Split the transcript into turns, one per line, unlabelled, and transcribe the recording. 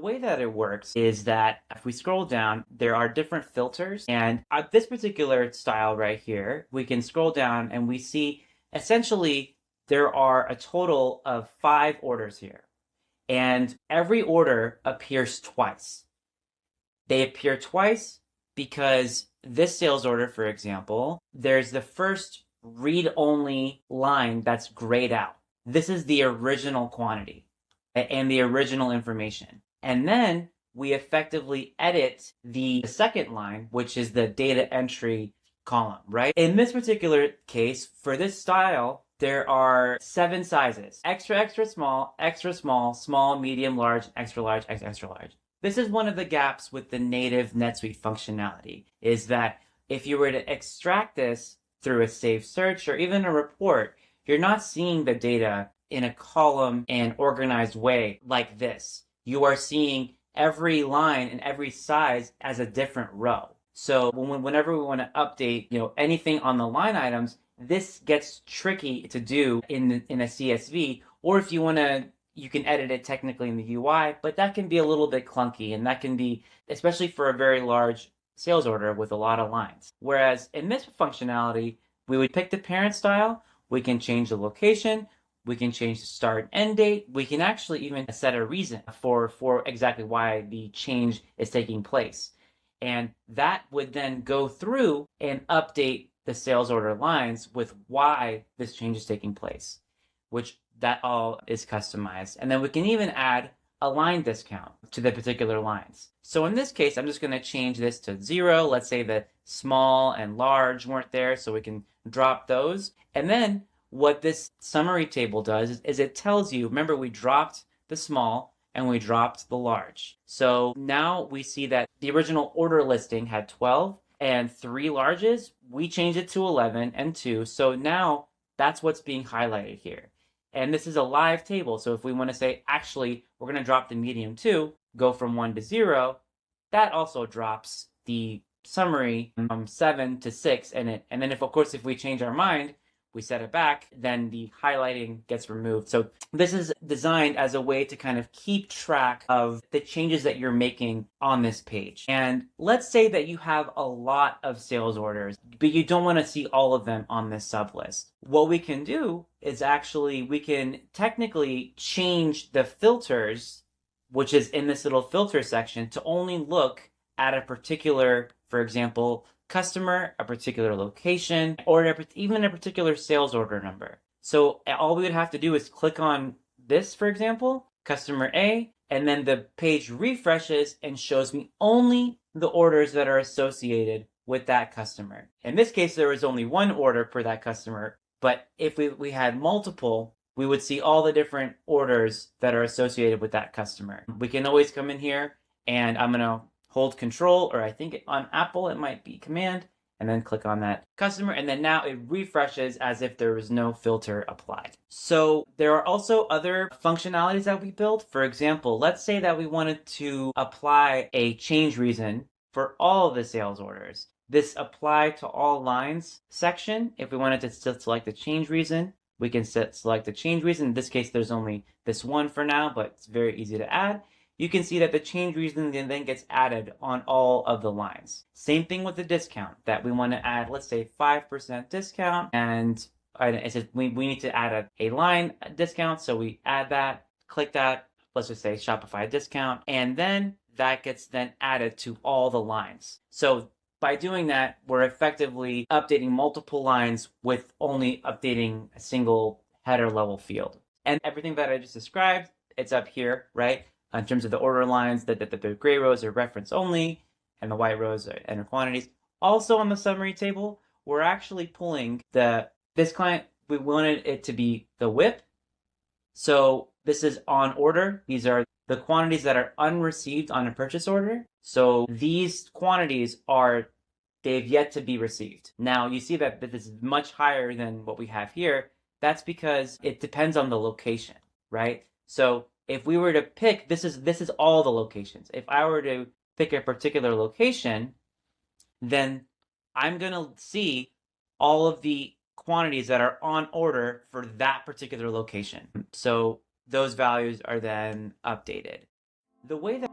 way that it works is that if we scroll down, there are different filters. And at this particular style right here, we can scroll down and we see essentially there are a total of 5 orders here. And every order appears twice. They appear twice because this sales order, for example, there's the first read-only line that's grayed out. This is the original quantity and the original information. And then we effectively edit the second line, which is the data entry column, right? In this particular case, for this style, there are 7 sizes: extra, extra small, small, medium, large, extra large, extra large. This is one of the gaps with the native NetSuite functionality, is that if you were to extract this through a saved search or even a report, you're not seeing the data in a column and organized way like this. You are seeing every line and every size as a different row. So whenever we want to update, anything on the line items, this gets tricky to do in a CSV, or if you want to, you can edit it technically in the UI, but that can be a little bit clunky, and that can be, especially for a very large sales order with a lot of lines. Whereas in this functionality, we would pick the parent style, we can change the location, we can change the start and end date, we can actually even set a reason for exactly why the change is taking place. And that would then go through and update the sales order lines with why this change is taking place, which that all is customized. And then we can even add a line discount to the particular lines. So in this case, I'm just going to change this to 0. Let's say the small and large weren't there, so we can drop those. And then what this summary table does is it tells you, remember we dropped the small and we dropped the large. So now we see that the original order listing had 12 and 3 larges. We changed it to 11 and 2. So now that's what's being highlighted here. And this is a live table. So if we want to say, actually, we're going to drop the medium too, go from 1 to 0, that also drops the summary from 7 to 6. And then if, of course, if we change our mind, we set it back, then the highlighting gets removed. So this is designed as a way to kind of keep track of the changes that you're making on this page. And let's say that you have a lot of sales orders, but you don't want to see all of them on this sublist. What we can do is actually, we can technically change the filters, which is in this little filter section, to only look at a particular, for example, customer, a particular location, or even a particular sales order number. So all we would have to do is click on this, for example, customer A, and then the page refreshes and shows me only the orders that are associated with that customer. In this case, there was only one order per that customer, but if we had multiple, we would see all the different orders that are associated with that customer. We can always come in here, and I'm going to hold Control, or I think on Apple it might be Command, and then click on that customer, and then now it refreshes as if there was no filter applied. So there are also other functionalities that we built. For example, let's say that we wanted to apply a change reason for all of the sales orders. This apply to all lines section, if we wanted to still select the change reason, we can select the change reason. In this case, there's only this one for now, but it's very easy to add. You can see that the change reason then gets added on all of the lines. Same thing with the discount, that we want to add, let's say 5% discount, and it says we need to add a line discount, so we add that, click that, let's just say Shopify discount, and then that gets then added to all the lines. So by doing that, we're effectively updating multiple lines with only updating a single header level field. And everything that I just described, it's up here, right? In terms of the order lines, the gray rows are reference only, and the white rows are enter quantities. Also on the summary table, we're actually pulling this client, we wanted it to be the WIP. So this is on order. These are the quantities that are unreceived on a purchase order. So these quantities they've yet to be received. Now you see that this is much higher than what we have here. That's because it depends on the location, right? So if we were to pick, this is all the locations. If I were to pick a particular location, then I'm going to see all of the quantities that are on order for that particular location. So those values are then updated. The way that